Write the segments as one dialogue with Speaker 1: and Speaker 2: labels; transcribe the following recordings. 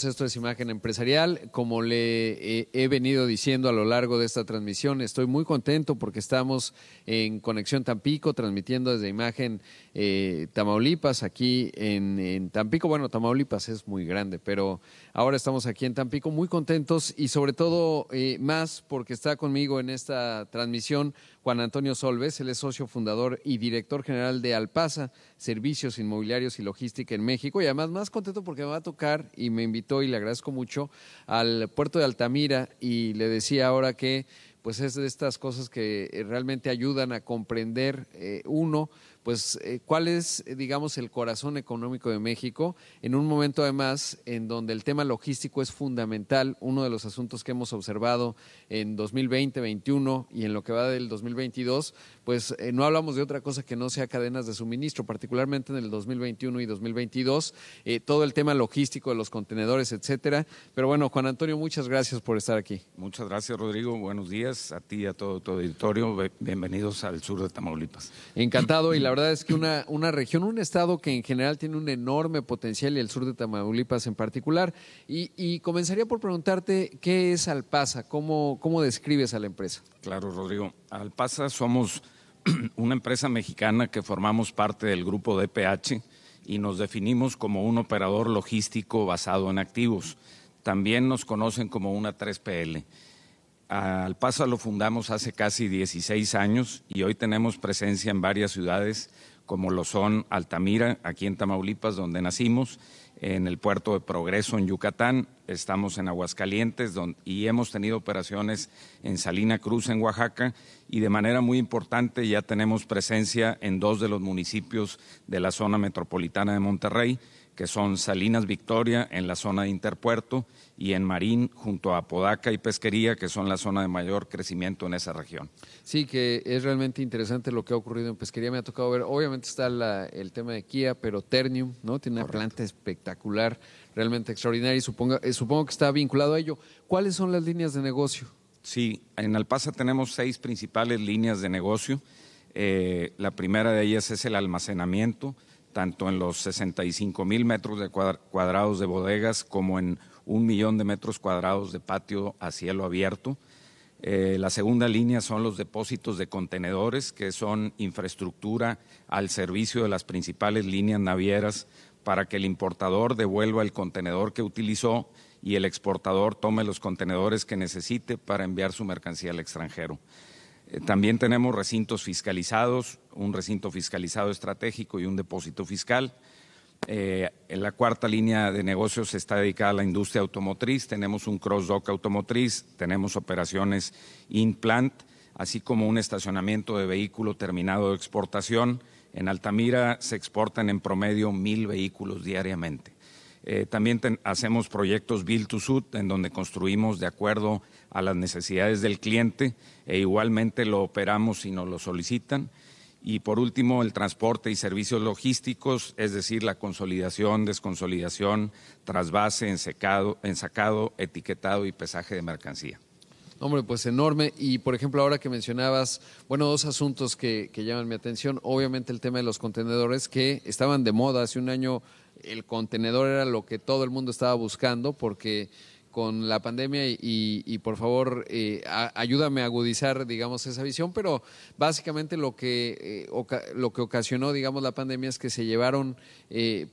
Speaker 1: amigos, esto es Imagen Empresarial. Como le he venido diciendo a lo largo de esta transmisión, estoy muy contento porque estamos en Conexión Tampico, transmitiendo desde Imagen Tamaulipas, aquí en Tampico. Bueno, Tamaulipas es muy grande, pero ahora estamos aquí en Tampico muy contentos y sobre todo más porque está conmigo en esta transmisión Juan Antonio Solves. Él es socio fundador y director general de Alpasa, Servicios Inmobiliarios y Logística en México, y además más contento porque me va a tocar y me invitó y le agradezco mucho al puerto de Altamira, y le decía ahora que pues es de estas cosas que realmente ayudan a comprender cuál es, digamos, el corazón económico de México, en un momento además en donde el tema logístico es fundamental. Uno de los asuntos que hemos observado en 2020, 2021 y en lo que va del 2022, pues no hablamos de otra cosa que no sea cadenas de suministro, particularmente en el 2021 y 2022, todo el tema logístico de los contenedores, etcétera. Pero bueno, Juan Antonio, muchas gracias por estar aquí.
Speaker 2: Muchas gracias, Rodrigo. Buenos días a ti y a todo tu auditorio. Bienvenidos al sur de Tamaulipas.
Speaker 1: Encantado, y la verdad es que una región, un estado que en general tiene un enorme potencial, y el sur de Tamaulipas en particular. Y comenzaría por preguntarte, ¿qué es Alpasa? ¿Cómo describes a la empresa?
Speaker 2: Claro, Rodrigo. Alpasa somos una empresa mexicana que formamos parte del grupo DPH y nos definimos como un operador logístico basado en activos. También nos conocen como una 3PL. Alpasa lo fundamos hace casi 16 años y hoy tenemos presencia en varias ciudades, como lo son Altamira, aquí en Tamaulipas, donde nacimos, en el puerto de Progreso, en Yucatán, estamos en Aguascalientes y hemos tenido operaciones en Salina Cruz, en Oaxaca, y de manera muy importante ya tenemos presencia en 2 de los municipios de la zona metropolitana de Monterrey, que son Salinas Victoria, en la zona de Interpuerto, y en Marín, junto a Apodaca y Pesquería, que son la zona de mayor crecimiento en esa región.
Speaker 1: Sí, que es realmente interesante lo que ha ocurrido en Pesquería. Me ha tocado ver, obviamente está el tema de Kia, pero Ternium, ¿no? Tiene una planta espectacular, realmente extraordinaria, y supongo que está vinculado a ello. ¿Cuáles son las líneas de negocio?
Speaker 2: Sí, en Alpasa tenemos 6 principales líneas de negocio. La primera de ellas es el almacenamiento, tanto en los 65,000 metros de cuadrados de bodegas como en 1 millón de metros cuadrados de patio a cielo abierto. La segunda línea son los depósitos de contenedores, que son infraestructura al servicio de las principales líneas navieras para que el importador devuelva el contenedor que utilizó y el exportador tome los contenedores que necesite para enviar su mercancía al extranjero. También tenemos recintos fiscalizados, un recinto fiscalizado estratégico y un depósito fiscal. En la cuarta línea de negocios está dedicada a la industria automotriz. Tenemos un cross-dock automotriz, tenemos operaciones in-plant, así como un estacionamiento de vehículo terminado de exportación. En Altamira se exportan en promedio 1,000 vehículos diariamente. También hacemos proyectos Build to Suit, en donde construimos de acuerdo a las necesidades del cliente e igualmente lo operamos si nos lo solicitan. Y por último, el transporte y servicios logísticos, es decir, la consolidación, desconsolidación, trasvase, ensacado, etiquetado y pesaje de mercancía.
Speaker 1: Hombre, pues enorme. Y por ejemplo, ahora que mencionabas, bueno, 2 asuntos que llaman mi atención. Obviamente el tema de los contenedores, que estaban de moda hace un año. El contenedor era lo que todo el mundo estaba buscando, porque con la pandemia y por favor ayúdame a agudizar, digamos, esa visión, pero básicamente lo que ocasionó, digamos, la pandemia es que se llevaron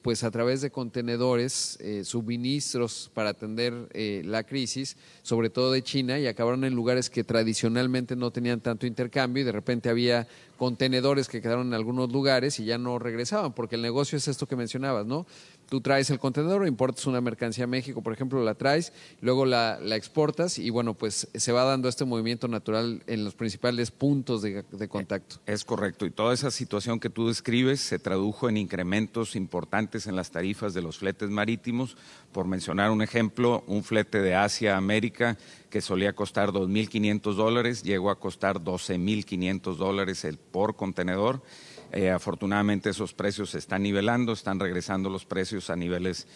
Speaker 1: pues a través de contenedores suministros para atender la crisis, sobre todo de China, y acabaron en lugares que tradicionalmente no tenían tanto intercambio, y de repente había contenedores que quedaron en algunos lugares y ya no regresaban, porque el negocio es esto que mencionabas, ¿no? Tú traes el contenedor, importas una mercancía a México, por ejemplo, la traes, luego la exportas y bueno, pues se va dando este movimiento natural en los principales puntos de contacto.
Speaker 2: Es correcto, y toda esa situación que tú describes se tradujo en incrementos importantes en las tarifas de los fletes marítimos. Por mencionar un ejemplo, un flete de Asia a América que solía costar $2,500, llegó a costar $12,500 por contenedor. Afortunadamente esos precios se están nivelando, están regresando los precios a niveles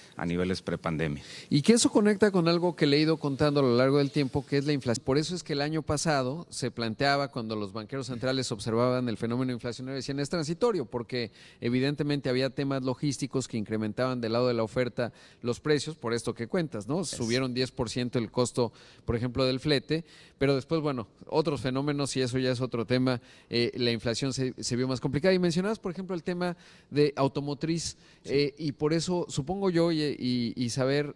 Speaker 2: prepandemia.
Speaker 1: Y que eso conecta con algo que le he ido contando a lo largo del tiempo, que es la inflación. Por eso es que el año pasado se planteaba, cuando los banqueros centrales observaban el fenómeno inflacionario, decían es transitorio, porque evidentemente había temas logísticos que incrementaban del lado de la oferta los precios, por esto que cuentas, ¿no? Subieron 10% el costo, por ejemplo, del flete, pero después, bueno, otros fenómenos, y eso ya es otro tema, la inflación se vio más complicada. Y mencionabas, por ejemplo, el tema de automotriz, y por eso supongo yo y saber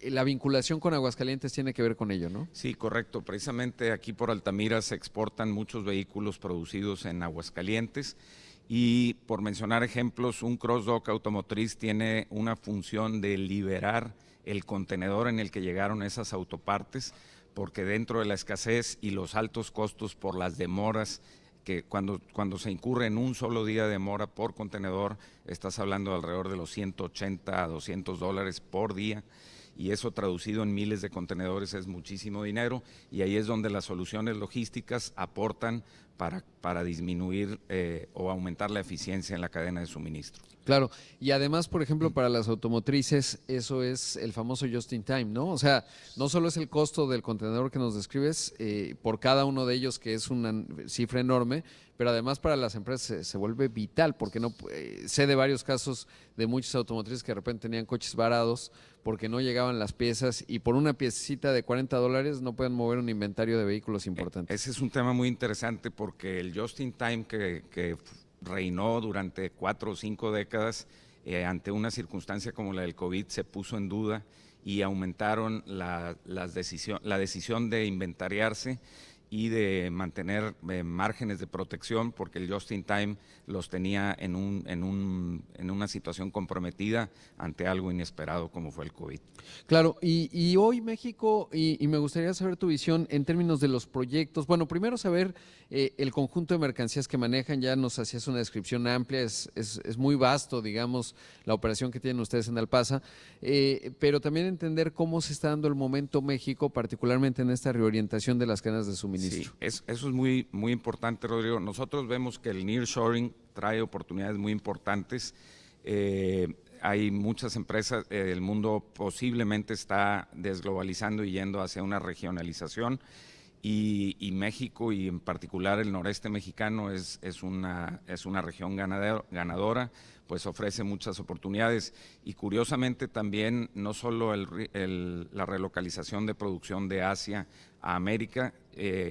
Speaker 1: la vinculación con Aguascalientes tiene que ver con ello, ¿no?
Speaker 2: Sí, correcto. Precisamente aquí por Altamira se exportan muchos vehículos producidos en Aguascalientes y, por mencionar ejemplos, un cross-dock automotriz tiene una función de liberar el contenedor en el que llegaron esas autopartes, porque dentro de la escasez y los altos costos por las demoras, que cuando se incurre en un solo día de demora por contenedor, estás hablando de alrededor de los 180 a $200 por día, y eso traducido en miles de contenedores es muchísimo dinero, y ahí es donde las soluciones logísticas aportan para disminuir o aumentar la eficiencia en la cadena de suministro.
Speaker 1: Claro, y además, por ejemplo, para las automotrices, eso es el famoso just in time, ¿no? O sea, no solo es el costo del contenedor que nos describes por cada uno de ellos, que es una cifra enorme, pero además para las empresas se vuelve vital, porque no sé de varios casos de muchas automotrices que de repente tenían coches varados porque no llegaban las piezas y por una piecita de $40 no pueden mover un inventario de vehículos importantes.
Speaker 2: Ese es un tema muy interesante porque el just in time que reinó durante 4 o 5 décadas, ante una circunstancia como la del COVID, se puso en duda y aumentaron la decisión de inventariarse y de mantener márgenes de protección, porque el just in time los tenía en una situación comprometida ante algo inesperado como fue el COVID.
Speaker 1: Claro, y hoy México, y me gustaría saber tu visión en términos de los proyectos. Bueno, primero saber el conjunto de mercancías que manejan, ya nos hacías una descripción amplia, es muy vasto, digamos, la operación que tienen ustedes en Alpasa, pero también entender cómo se está dando el momento México, particularmente en esta reorientación de las cadenas de suministro.
Speaker 2: Sí, eso es muy, muy importante, Rodrigo. Nosotros vemos que el nearshoring trae oportunidades muy importantes. Hay muchas empresas, el mundo posiblemente está desglobalizando y yendo hacia una regionalización, y México, y en particular el noreste mexicano, es una región ganadora, pues ofrece muchas oportunidades. Y curiosamente también no solo la relocalización de producción de Asia a América,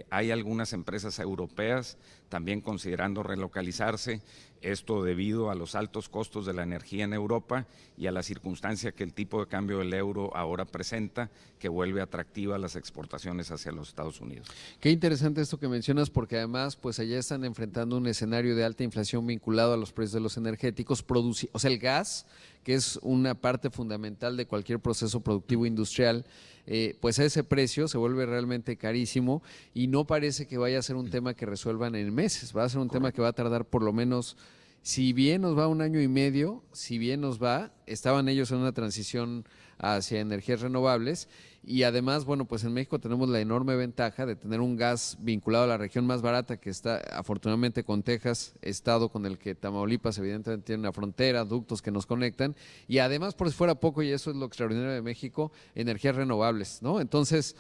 Speaker 2: hay algunas empresas europeas también considerando relocalizarse, esto debido a los altos costos de la energía en Europa y a la circunstancia que el tipo de cambio del euro ahora presenta, que vuelve atractiva las exportaciones hacia los Estados Unidos.
Speaker 1: Qué interesante esto que mencionas, porque además pues allá están enfrentando un escenario de alta inflación vinculado a los precios de los energéticos, o sea, el gas, que es una parte fundamental de cualquier proceso productivo industrial, pues a ese precio se vuelve realmente carísimo y no parece que vaya a ser un tema que resuelvan en meses, va a ser un tema que va a tardar por lo menos, si bien nos va 1 año y medio, si bien nos va, estaban ellos en una transición hacia energías renovables y además, bueno, pues en México tenemos la enorme ventaja de tener un gas vinculado a la región más barata que está afortunadamente con Texas, estado con el que Tamaulipas evidentemente tiene una frontera, ductos que nos conectan y además, por si fuera poco, y eso es lo extraordinario de México, energías renovables, ¿no? Entonces,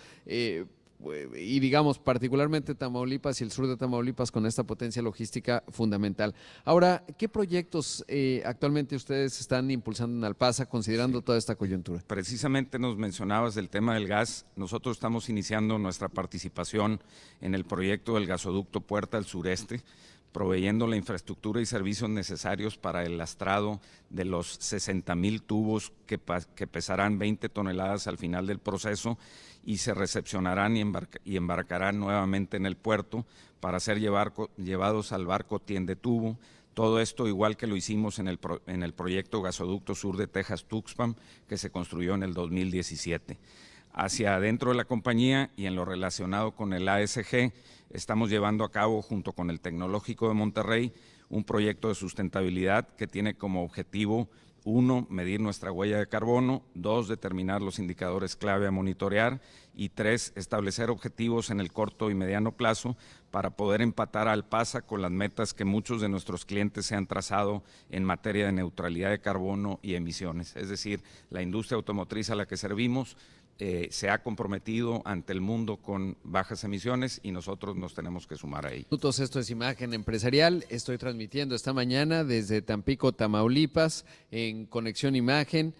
Speaker 1: y digamos particularmente Tamaulipas y el sur de Tamaulipas con esta potencia logística fundamental. Ahora, ¿qué proyectos actualmente ustedes están impulsando en Alpasa considerando toda esta coyuntura?
Speaker 2: Precisamente nos mencionabas del tema del gas. Nosotros estamos iniciando nuestra participación en el proyecto del gasoducto Puerta al Sureste, proveyendo la infraestructura y servicios necesarios para el lastrado de los 60,000 tubos que pesarán 20 toneladas al final del proceso y se recepcionarán y embarcarán nuevamente en el puerto para ser llevados al barco tiendetubo. Todo esto igual que lo hicimos en el proyecto Gasoducto Sur de Texas-Tuxpan, que se construyó en el 2017. Hacia adentro de la compañía y en lo relacionado con el ASG, estamos llevando a cabo junto con el Tecnológico de Monterrey un proyecto de sustentabilidad que tiene como objetivo 1, medir nuestra huella de carbono; 2, determinar los indicadores clave a monitorear; y 3, establecer objetivos en el corto y mediano plazo para poder empatar a Alpasa con las metas que muchos de nuestros clientes se han trazado en materia de neutralidad de carbono y emisiones. Es decir, la industria automotriz a la que servimos se ha comprometido ante el mundo con bajas emisiones y nosotros nos tenemos que sumar a ello.
Speaker 1: Esto es Imagen Empresarial. Estoy transmitiendo esta mañana desde Tampico, Tamaulipas, en Conexión Imagen,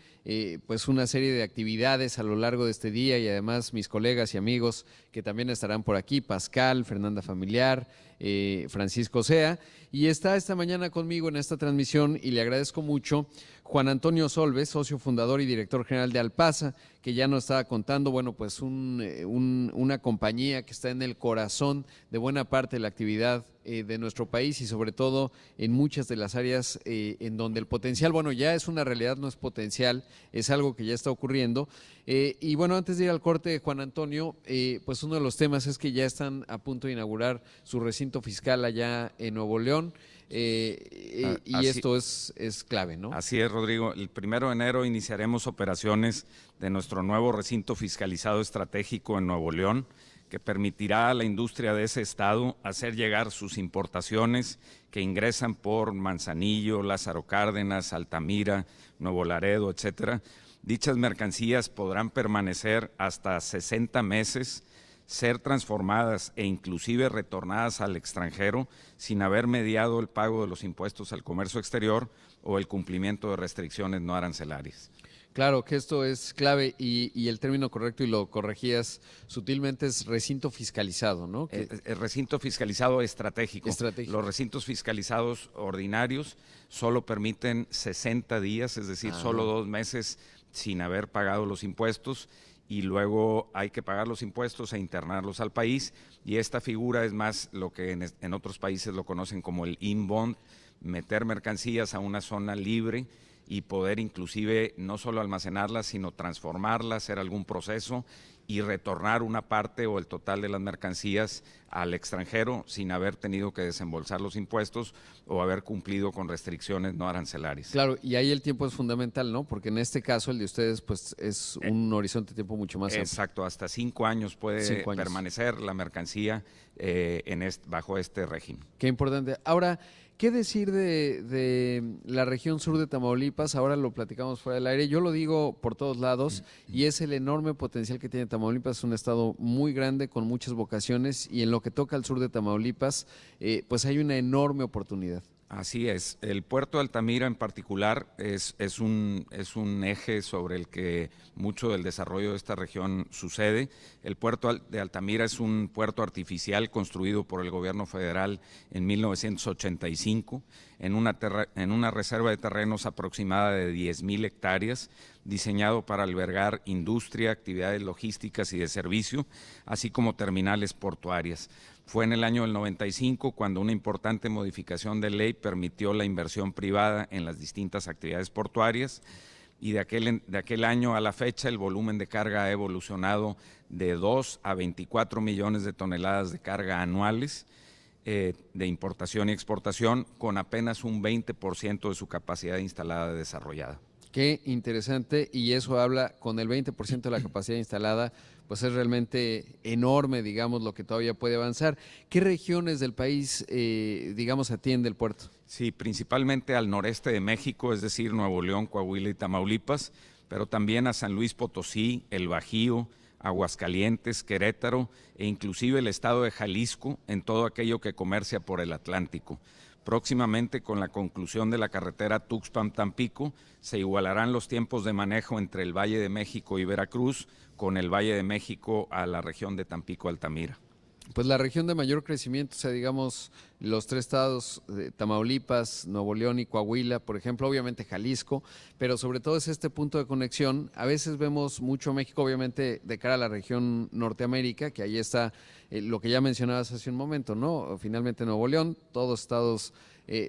Speaker 1: pues una serie de actividades a lo largo de este día, y además mis colegas y amigos que también estarán por aquí, Pascal, Fernanda Familiar, Francisco Sea, y está esta mañana conmigo en esta transmisión, y le agradezco mucho, Juan Antonio Solves, socio fundador y director general de Alpasa, que ya nos estaba contando, bueno, pues una compañía que está en el corazón de buena parte de la actividad de nuestro país, y sobre todo en muchas de las áreas en donde el potencial, bueno, ya es una realidad, no es potencial, es algo que ya está ocurriendo. Y bueno, antes de ir al corte, Juan Antonio, pues uno de los temas es que ya están a punto de inaugurar su recinto fiscal allá en Nuevo León. Y esto es clave, ¿no?
Speaker 2: Así es, Rodrigo. El 1 de enero iniciaremos operaciones de nuestro nuevo recinto fiscalizado estratégico en Nuevo León, que permitirá a la industria de ese estado hacer llegar sus importaciones que ingresan por Manzanillo, Lázaro Cárdenas, Altamira, Nuevo Laredo, etcétera. Dichas mercancías podrán permanecer hasta 60 meses, ser transformadas e inclusive retornadas al extranjero sin haber mediado el pago de los impuestos al comercio exterior o el cumplimiento de restricciones no arancelarias.
Speaker 1: Claro que esto es clave, y el término correcto, y lo corregías sutilmente, es recinto fiscalizado, ¿no?
Speaker 2: El recinto fiscalizado estratégico. Los recintos fiscalizados ordinarios solo permiten 60 días, es decir, solo 2 meses sin haber pagado los impuestos, y luego hay que pagar los impuestos e internarlos al país, y esta figura es más lo que en otros países lo conocen como el inbound, meter mercancías a una zona libre y poder inclusive no solo almacenarlas, sino transformarlas, hacer algún proceso y retornar una parte o el total de las mercancías al extranjero sin haber tenido que desembolsar los impuestos o haber cumplido con restricciones no arancelarias.
Speaker 1: Claro, y ahí el tiempo es fundamental, ¿no? Porque en este caso el de ustedes pues es un horizonte de tiempo mucho más amplio.
Speaker 2: Exacto, hasta 5 años puede permanecer la mercancía bajo este régimen.
Speaker 1: Qué importante. Ahora, ¿qué decir de la región sur de Tamaulipas? Ahora lo platicamos fuera del aire. Yo lo digo por todos lados, y es el enorme potencial que tiene Tamaulipas. Es un estado muy grande con muchas vocaciones, y en lo que toca al sur de Tamaulipas, pues hay una enorme oportunidad.
Speaker 2: Así es. El puerto de Altamira en particular es un eje sobre el que mucho del desarrollo de esta región sucede. El puerto de Altamira es un puerto artificial construido por el gobierno federal en 1985 en una reserva de terrenos aproximada de 10,000 hectáreas, diseñado para albergar industria, actividades logísticas y de servicio, así como terminales portuarias. Fue en el año del 95 cuando una importante modificación de ley permitió la inversión privada en las distintas actividades portuarias, y de aquel año a la fecha el volumen de carga ha evolucionado de 2 a 24 millones de toneladas de carga anuales de importación y exportación, con apenas un 20% de su capacidad instalada desarrollada.
Speaker 1: Qué interesante, y eso habla, con el 20% de la capacidad instalada, pues es realmente enorme, digamos, lo que todavía puede avanzar. ¿Qué regiones del país, digamos, atiende el puerto?
Speaker 2: Sí, principalmente al noreste de México, es decir, Nuevo León, Coahuila y Tamaulipas, pero también a San Luis Potosí, el Bajío, Aguascalientes, Querétaro e inclusive el estado de Jalisco, en todo aquello que comercia por el Atlántico. Próximamente, con la conclusión de la carretera Tuxpan-Tampico, se igualarán los tiempos de manejo entre el Valle de México y Veracruz con el Valle de México a la región de Tampico-Altamira.
Speaker 1: Pues la región de mayor crecimiento, o sea, digamos, los 3 estados, Tamaulipas, Nuevo León y Coahuila, por ejemplo, obviamente Jalisco, pero sobre todo es este punto de conexión. A veces vemos mucho México, obviamente, de cara a la región Norteamérica, que ahí está lo que ya mencionabas hace un momento, ¿no? Finalmente Nuevo León, todos estados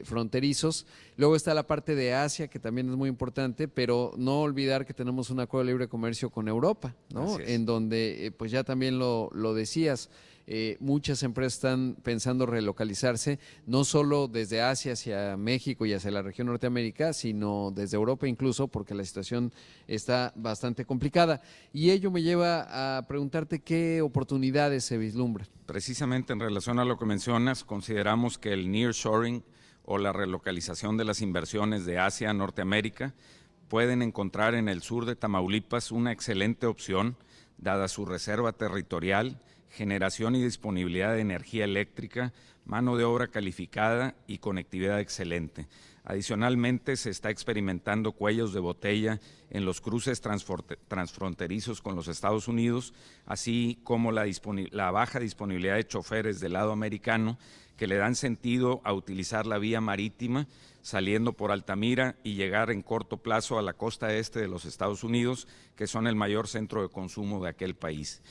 Speaker 1: fronterizos. Luego está la parte de Asia, que también es muy importante, pero no olvidar que tenemos un acuerdo de libre comercio con Europa, ¿no? En donde, pues ya también lo decías, muchas empresas están pensando relocalizarse comunicarse, no solo desde Asia hacia México y hacia la región Norteamérica, sino desde Europa incluso, porque la situación está bastante complicada. Y ello me lleva a preguntarte qué oportunidades se vislumbran.
Speaker 2: Precisamente en relación a lo que mencionas, consideramos que el nearshoring o la relocalización de las inversiones de Asia a Norteamérica pueden encontrar en el sur de Tamaulipas una excelente opción, dada su reserva territorial, generación y disponibilidad de energía eléctrica, mano de obra calificada y conectividad excelente. Adicionalmente, se está experimentando cuellos de botella en los cruces transfronterizos con los Estados Unidos, así como la baja disponibilidad de choferes del lado americano que le dan sentido a utilizar la vía marítima, saliendo por Altamira y llegar en corto plazo a la costa este de los Estados Unidos, que son el mayor centro de consumo de aquel país.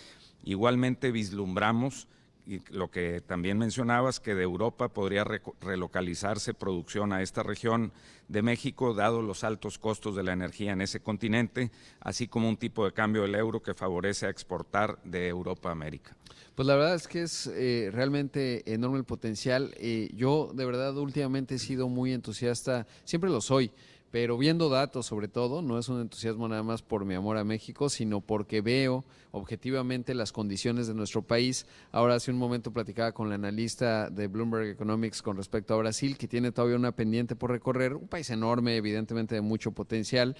Speaker 2: Igualmente vislumbramos, y lo que también mencionabas, que de Europa podría relocalizarse producción a esta región de México, dado los altos costos de la energía en ese continente, así como un tipo de cambio del euro que favorece a exportar de Europa a América.
Speaker 1: Pues la verdad es que es realmente enorme el potencial. Yo de verdad últimamente he sido muy entusiasta, siempre lo soy, pero viendo datos sobre todo, no es un entusiasmo nada más por mi amor a México, sino porque veo objetivamente las condiciones de nuestro país. Ahora hace un momento platicaba con la analista de Bloomberg Economics con respecto a Brasil, que tiene todavía una pendiente por recorrer, un país enorme, evidentemente de mucho potencial,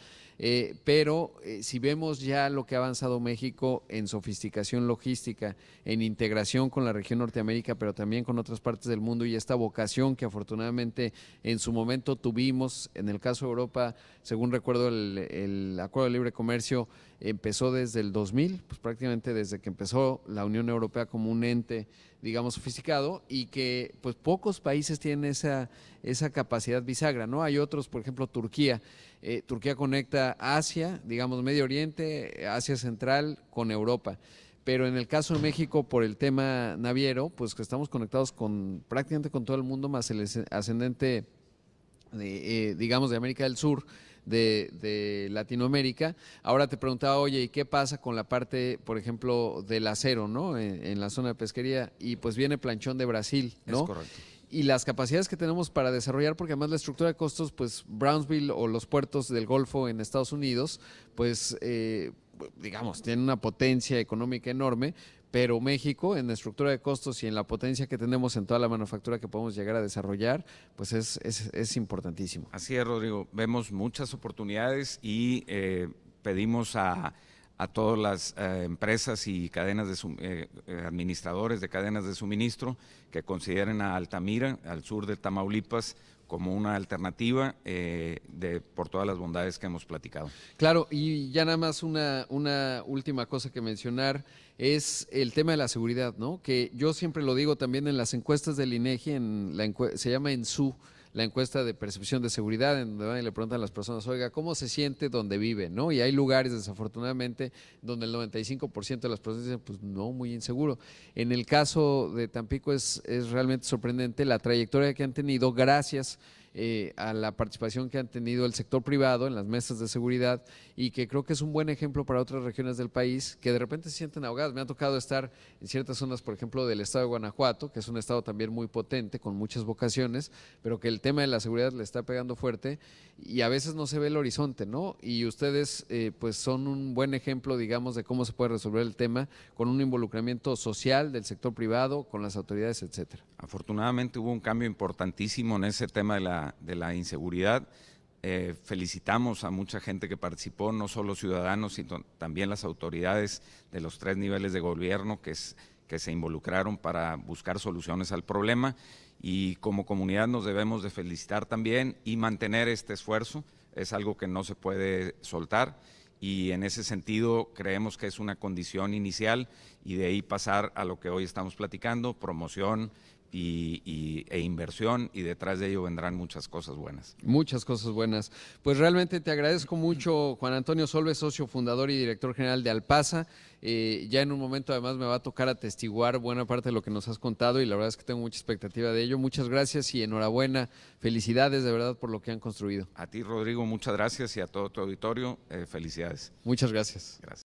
Speaker 1: pero si vemos ya lo que ha avanzado México en sofisticación logística, en integración con la región Norteamérica, pero también con otras partes del mundo, y esta vocación que afortunadamente en su momento tuvimos, en el caso de Europa, según recuerdo, el Acuerdo de Libre Comercio empezó desde el 2000, pues prácticamente desde que empezó la Unión Europea como un ente, digamos, sofisticado, y que pues pocos países tienen esa capacidad bisagra, ¿no? Hay otros, por ejemplo, Turquía. Turquía conecta Asia, digamos, Medio Oriente, Asia Central con Europa. Pero en el caso de México, por el tema naviero, pues que estamos conectados con prácticamente con todo el mundo, más el ascendente digamos, de América del Sur, de Latinoamérica. Ahora te preguntaba, oye, ¿y qué pasa con la parte, por ejemplo, del acero, ¿no? En la zona de pesquería, y pues viene planchón de Brasil, ¿no?
Speaker 2: Es correcto.
Speaker 1: Y las capacidades que tenemos para desarrollar, porque además la estructura de costos, pues Brownsville o los puertos del Golfo en Estados Unidos, pues digamos, tienen una potencia económica enorme, pero México en la estructura de costos y en la potencia que tenemos en toda la manufactura que podemos llegar a desarrollar, pues es importantísimo.
Speaker 2: Así es, Rodrigo. Vemos muchas oportunidades y pedimos a todas las empresas y cadenas de administradores de cadenas de suministro que consideren a Altamira, al sur de Tamaulipas, como una alternativa por todas las bondades que hemos platicado.
Speaker 1: Claro, y ya nada más una última cosa que mencionar es el tema de la seguridad, ¿no? Que yo siempre lo digo también en las encuestas del INEGI, se llama ENSU, la encuesta de percepción de seguridad, en donde van y le preguntan a las personas, oiga, ¿cómo se siente donde vive? ¿No? Y hay lugares, desafortunadamente, donde el 95% de las personas dicen, pues no, muy inseguro. En el caso de Tampico es realmente sorprendente la trayectoria que han tenido gracias a la participación que han tenido el sector privado en las mesas de seguridad, y que creo que es un buen ejemplo para otras regiones del país que de repente se sienten ahogadas. Me ha tocado estar en ciertas zonas, por ejemplo, del estado de Guanajuato, que es un estado también muy potente, con muchas vocaciones, pero que el tema de la seguridad le está pegando fuerte y a veces no se ve el horizonte, ¿no? Y ustedes pues son un buen ejemplo, digamos, de cómo se puede resolver el tema con un involucramiento social del sector privado, con las autoridades, etcétera.
Speaker 2: Afortunadamente hubo un cambio importantísimo en ese tema de la inseguridad. Felicitamos a mucha gente que participó, no solo ciudadanos, sino también las autoridades de los 3 niveles de gobierno que se involucraron para buscar soluciones al problema, y como comunidad nos debemos de felicitar también y mantener este esfuerzo. Es algo que no se puede soltar, y en ese sentido creemos que es una condición inicial, y de ahí pasar a lo que hoy estamos platicando, promoción e inversión, y detrás de ello vendrán muchas cosas buenas.
Speaker 1: Muchas cosas buenas. Pues realmente te agradezco mucho, Juan Antonio Solves, socio fundador y director general de Alpasa. Ya en un momento además me va a tocar atestiguar buena parte de lo que nos has contado, y la verdad es que tengo mucha expectativa de ello. Muchas gracias y enhorabuena. Felicidades de verdad por lo que han construido.
Speaker 2: A ti, Rodrigo, muchas gracias, y a todo tu auditorio, felicidades.
Speaker 1: Muchas gracias.
Speaker 2: Gracias.